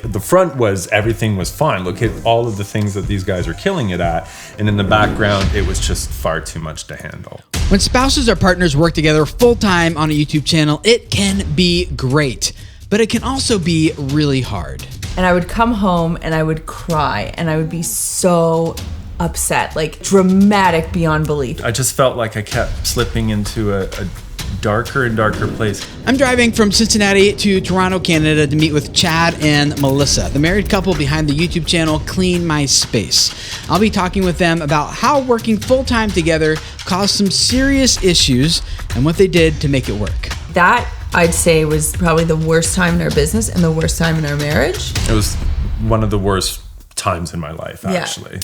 The front was, everything was fine. Look at all of the things that these guys are killing it at. And in the background, it was just far too much to handle. When spouses or partners work together full-time on a YouTube channel, it can be great, but it can also be really hard. And I would come home and I would cry and I would be so upset, like dramatic beyond belief. I just felt like I kept slipping into a darker and darker place. I'm driving from Cincinnati to Toronto, Canada to meet with Chad and Melissa, the married couple behind the YouTube channel Clean My Space. I'll be talking with them about how working full-time together caused some serious issues and what they did to make it work. That, I'd say, was probably the worst time in our business and the worst time in our marriage. It was one of the worst times in my life, actually.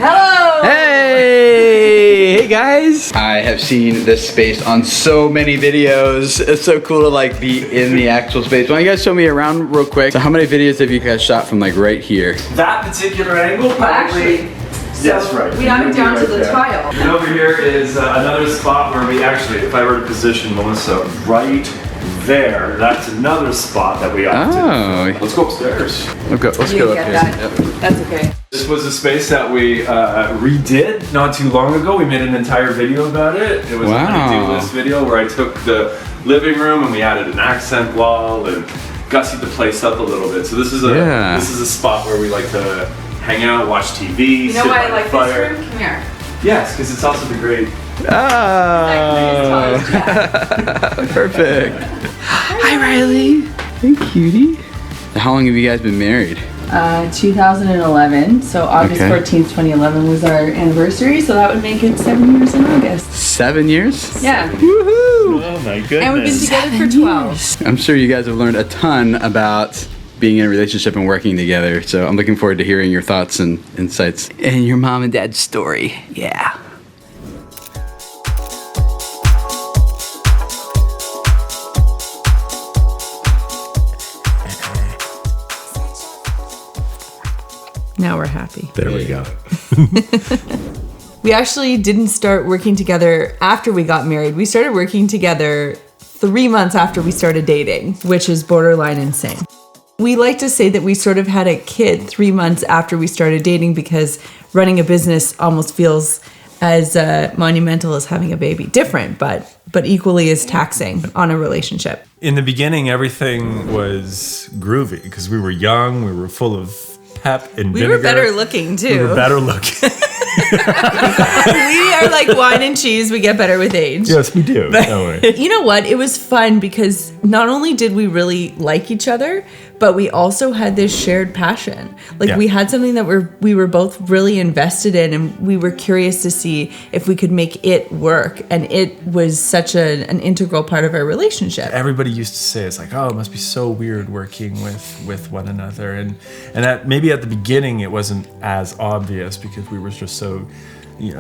Hello! Hey guys! I have seen this space on so many videos. It's so cool to like be in the actual space. Why don't you guys show me around real quick? So how many videos have you guys shot from like right here? That particular angle, probably. Yes, right. We have it down to the tile. And over here is another spot where we actually, if I were to position Melissa right there, that's another spot that we opted. Let's go upstairs. Let's go up here. Yep. That's okay. This was a space that we redid not too long ago. We made an entire video about it. It was a honey-do list video where I took the living room and we added an accent wall and gussied the place up a little bit. So this is a spot where we like to hang out, watch TV. You know why I like this room? Come here. Yes, because it's also the great. Oh, perfect. Hi, Riley. Hey, cutie. How long have you guys been married? 2011, so August 14th, 2011 was our anniversary, so that would make it 7 years in August. 7 years? Yeah. Woohoo! Oh my goodness. And we've been together for 12. I'm sure you guys have learned a ton about being in a relationship and working together, so I'm looking forward to hearing your thoughts and insights. And your mom and dad's story. Yeah. Now we're happy. There we go. We actually didn't start working together after we got married. We started working together 3 months after we started dating, which is borderline insane. We like to say that we sort of had a kid 3 months after we started dating because running a business almost feels as monumental as having a baby. Different, but equally as taxing on a relationship. In the beginning, everything was groovy because we were young, we were full of pep and vinegar. We were better looking too. We were better looking. We are like wine and cheese. We get better with age. Yes, we do. Don't we? You know what? It was fun because not only did we really like each other, but we also had this shared passion. Like we had something that we were both really invested in, and we were curious to see if we could make it work. And it was such an integral part of our relationship. Everybody used to say, it's like, oh, it must be so weird working with one another. And maybe at the beginning it wasn't as obvious because we were just so,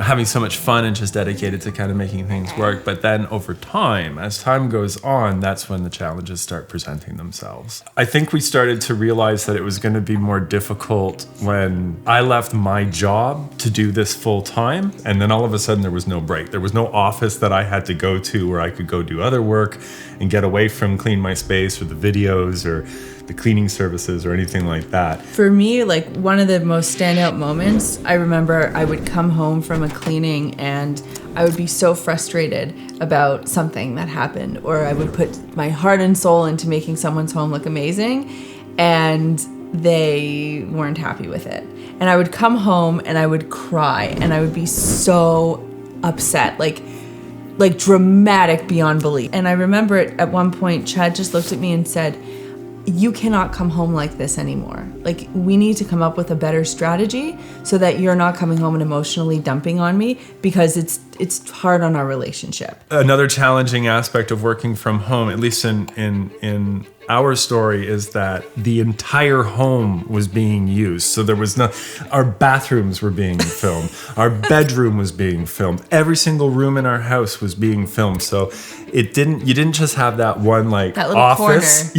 having so much fun and just dedicated to kind of making things work. But then over time, as time goes on, that's when the challenges start presenting themselves. I think we started to realize that it was going to be more difficult when I left my job to do this full time. And then all of a sudden there was no break. There was no office that I had to go to where I could go do other work and get away from Clean My Space or the videos or the cleaning services or anything like that. For me, like one of the most standout moments, I remember I would come home from a cleaning and I would be so frustrated about something that happened, or I would put my heart and soul into making someone's home look amazing and they weren't happy with it. And I would come home and I would cry and I would be so upset, like dramatic beyond belief. And I remember at one point, Chad just looked at me and said, you cannot come home like this anymore. Like, we need to come up with a better strategy so that you're not coming home and emotionally dumping on me, because it's hard on our relationship. Another challenging aspect of working from home, at least in our story, is that the entire home was being used. So there was our bathrooms were being filmed, our bedroom was being filmed, every single room in our house was being filmed. So you didn't just have that one that office,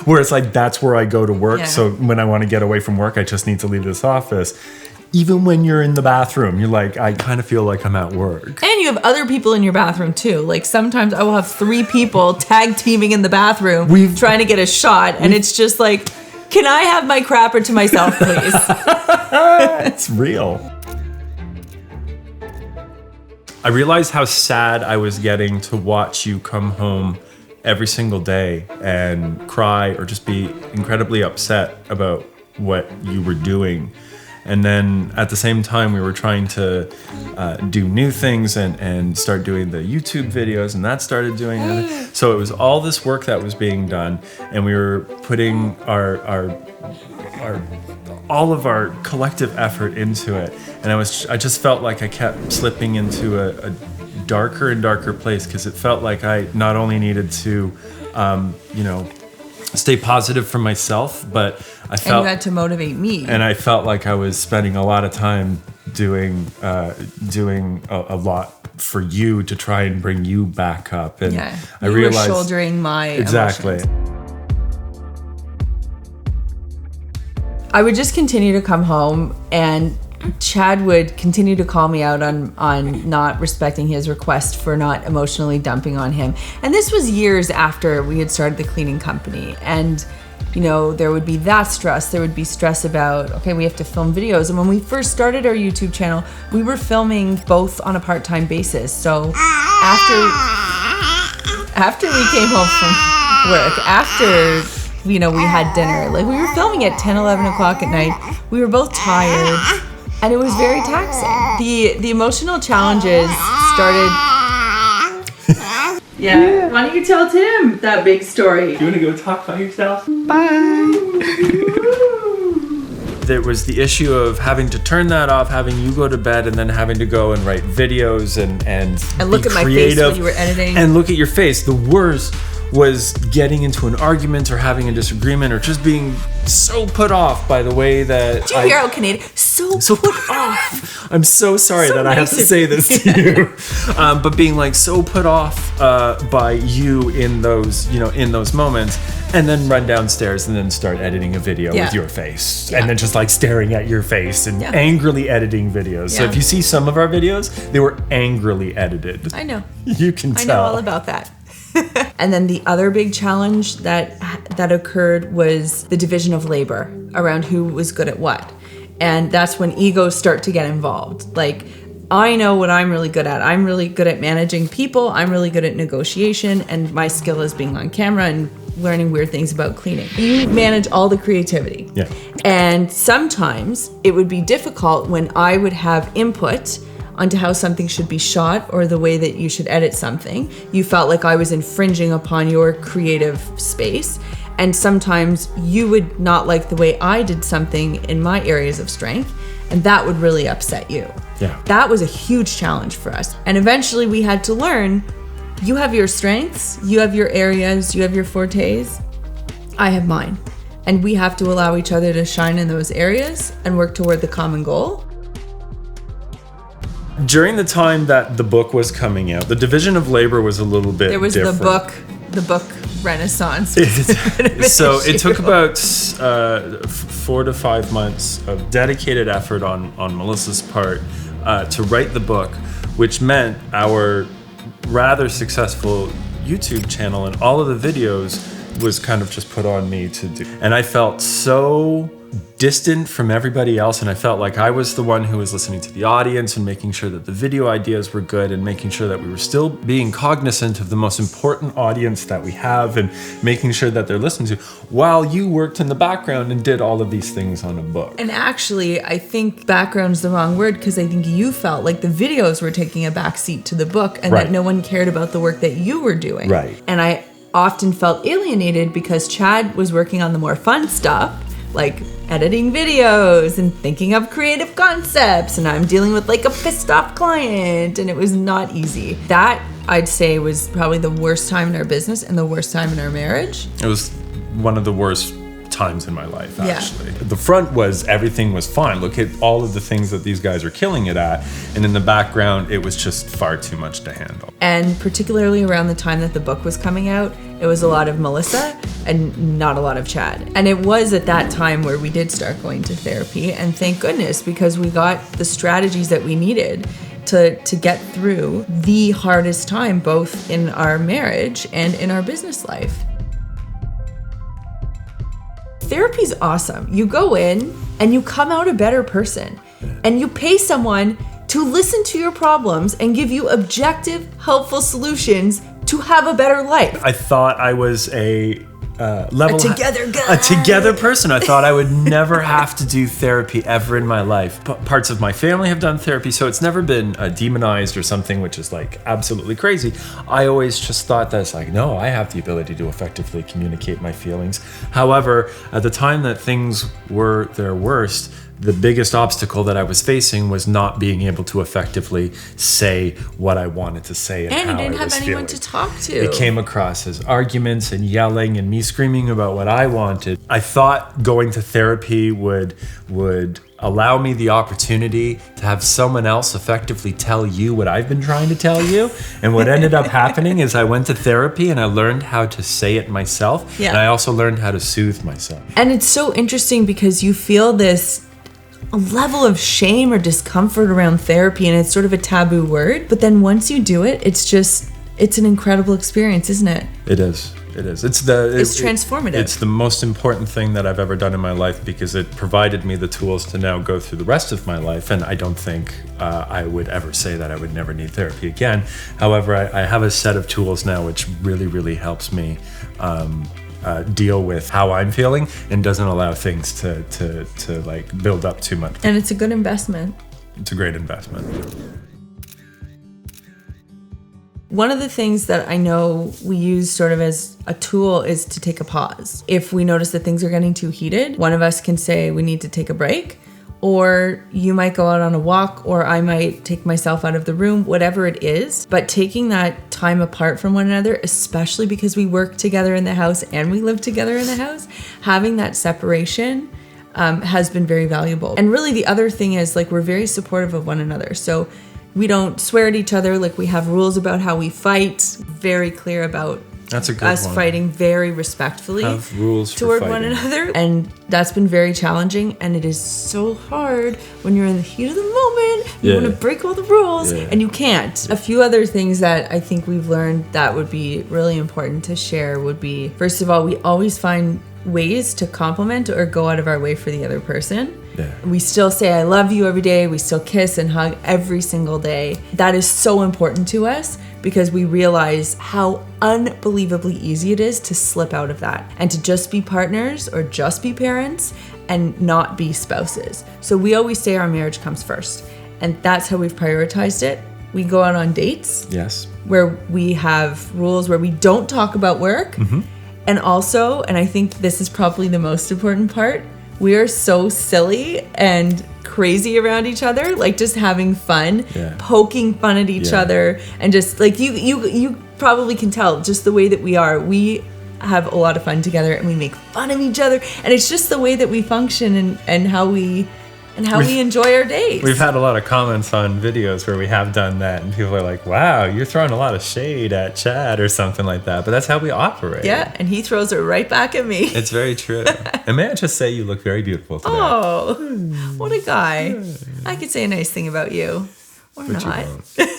where it's like, that's where I go to work. Yeah. So when I want to get away from work, I just need to leave this office. even when you're in the bathroom, you're like, I kind of feel like I'm at work. And you have other people in your bathroom too. Like sometimes I will have 3 people tag teaming in the bathroom trying to get a shot. And it's just like, can I have my crapper to myself, please? It's real. I realized how sad I was getting to watch you come home every single day and cry or just be incredibly upset about what you were doing. And then at the same time, we were trying to do new things and start doing the YouTube videos, and that started doing it. So it was all this work that was being done, and we were putting all of our collective effort into it. And I just felt like I kept slipping into a darker and darker place, because it felt like I not only needed to, stay positive for myself, but I felt, and you had to motivate me. And I felt like I was spending a lot of time doing a lot for you to try and bring you back up. And I realized, you were shouldering my exactly. emotions. I would just continue to come home, and Chad would continue to call me out on not respecting his request for not emotionally dumping on him. And this was years after we had started the cleaning company. And, there would be that stress. There would be stress about, okay, we have to film videos. And when we first started our YouTube channel, we were filming both on a part-time basis. So after we came home from work, after, we had dinner, like we were filming at 10, 11 o'clock at night. We were both tired. And it was very taxing. The emotional challenges started. Yeah. Why don't you tell Tim that big story? You want to go talk by yourself? Bye. There was the issue of having to turn that off, having you go to bed, and then having to go and write videos and look be at my creative, face when you were editing. And look at your face. The worst was getting into an argument or having a disagreement or just being so put off by the way that Did you hear how Canadian? So put off. I'm so sorry that I have to say this to you. But being like so put off by you in those moments, and then run downstairs and then start editing a video with your face. And then just like staring at your face and angrily editing videos. So if you see some of our videos, they were angrily edited. I know. You can tell. I know all about that. And then the other big challenge that occurred was the division of labor around who was good at what. And that's when egos start to get involved. Like, I know what I'm really good at. I'm really good at managing people. I'm really good at negotiation. And my skill is being on camera and learning weird things about cleaning. You manage all the creativity. Yeah. And sometimes it would be difficult when I would have input onto how something should be shot or the way that you should edit something. You felt like I was infringing upon your creative space. And sometimes you would not like the way I did something in my areas of strength, and that would really upset you. Yeah. That was a huge challenge for us. And eventually we had to learn, you have your strengths, you have your areas, you have your fortes, I have mine. And we have to allow each other to shine in those areas and work toward the common goal. During the time that the book was coming out, the division of labor was a little bit There was different. the book renaissance. So it took about 4 to 5 months of dedicated effort on Melissa's part to write the book, which meant our rather successful YouTube channel and all of the videos was kind of just put on me to do. And I felt so distant from everybody else, and I felt like I was the one who was listening to the audience and making sure that the video ideas were good and making sure that we were still being cognizant of the most important audience that we have and making sure that they're listened to, while you worked in the background and did all of these things on a book. And actually, I think background's the wrong word, because I think you felt like the videos were taking a backseat to the book and that no one cared about the work that you were doing. Right. And I often felt alienated because Chad was working on the more fun stuff, like editing videos and thinking of creative concepts, and I'm dealing with like a pissed off client, and it was not easy. That, I'd say, was probably the worst time in our business and the worst time in our marriage. It was one of the worst times in my life, Yeah. actually. The front was everything was fine. Look at all of the things that these guys are killing it at. And in the background, it was just far too much to handle. And particularly around the time that the book was coming out, it was a lot of Melissa and not a lot of Chad. And it was at that time where we did start going to therapy, and thank goodness, because we got the strategies that we needed to get through the hardest time, both in our marriage and in our business life. Therapy's awesome. You go in and you come out a better person, and you pay someone to listen to your problems and give you objective, helpful solutions to have a better life. I thought I was a together guy. a together person. I thought I would never have to do therapy ever in my life. Parts of my family have done therapy, so it's never been demonized or something which is like absolutely crazy. I always just thought that it's like, no, I have the ability to effectively communicate my feelings. However, at the time that things were their worst, the biggest obstacle that I was facing was not being able to effectively say what I wanted to say and how I was you didn't have anyone feeling. to talk to. It came across as arguments and yelling and me screaming about what I wanted. I thought going to therapy would allow me the opportunity to have someone else effectively tell you what I've been trying to tell you. And what ended up happening is I went to therapy and I learned how to say it myself. Yeah. And I also learned how to soothe myself. And it's so interesting because you feel this level of shame or discomfort around therapy, and it's sort of a taboo word. But then once you do it, it's an incredible experience, isn't it? It is. It's transformative. It's the most important thing that I've ever done in my life because it provided me the tools to now go through the rest of my life. And I don't think I would ever say that I would never need therapy again. However, I have a set of tools now which really, really helps me deal with how I'm feeling and doesn't allow things to like build up too much. And it's a good investment. It's a great investment. One of the things that I know we use sort of as a tool is to take a pause. If we notice that things are getting too heated, one of us can say we need to take a break, or you might go out on a walk, or I might take myself out of the room, whatever it is. But taking that time apart from one another, especially because we work together in the house and we live together in the house, having that separation has been very valuable. And really the other thing is, like, we're very supportive of one another. So we don't swear at each other. Like, we have rules about how we fight, very clear about That's a good us one. fighting very respectfully Have rules for toward fighting. one another. And that's been very challenging. And it is so hard when you're in the heat of the moment. You Yeah. want to break all the rules Yeah. and you can't. A few other things that I think we've learned that would be really important to share would be, first of all, we always find ways to compliment or go out of our way for the other person. Yeah. We still say I love you every day. We still kiss and hug every single day. That is so important to us because we realize how unbelievably easy it is to slip out of that and to just be partners or just be parents and not be spouses. So we always say our marriage comes first, and that's how we've prioritized it. We go out on dates Yes. where we have rules where we don't talk about work. And also, and I think this is probably the most important part, we are so silly and crazy around each other, like just having fun, Yeah. poking fun at each Yeah. other, and just like you probably can tell just the way that we are. We have a lot of fun together and we make fun of each other, and it's just the way that we function and how we enjoy our days. We've had a lot of comments on videos where we have done that, and people are like, wow, you're throwing a lot of shade at Chad or something like that. But that's how we operate. Yeah, and he throws it right back at me. It's very true. And may I just say, you look very beautiful today. Oh, what a guy. I could say a nice thing about you. Or But you not. won't.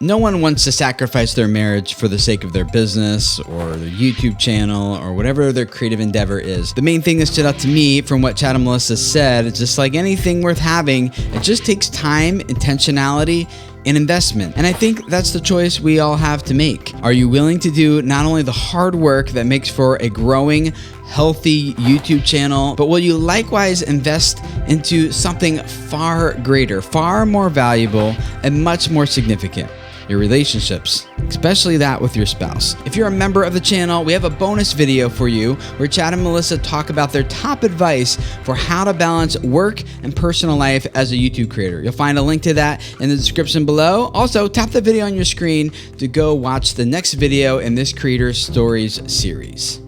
No one wants to sacrifice their marriage for the sake of their business or their YouTube channel or whatever their creative endeavor is. The main thing that stood out to me from what Chad and Melissa said is just like anything worth having, it just takes time, intentionality, and investment. And I think that's the choice we all have to make. Are you willing to do not only the hard work that makes for a growing, healthy YouTube channel, but will you likewise invest into something far greater, far more valuable, and much more significant? Your relationships, especially that with your spouse. If you're a member of the channel, we have a bonus video for you where Chad and Melissa talk about their top advice for how to balance work and personal life as a YouTube creator. You'll find a link to that in the description below. Also, tap the video on your screen to go watch the next video in this Creator Stories series.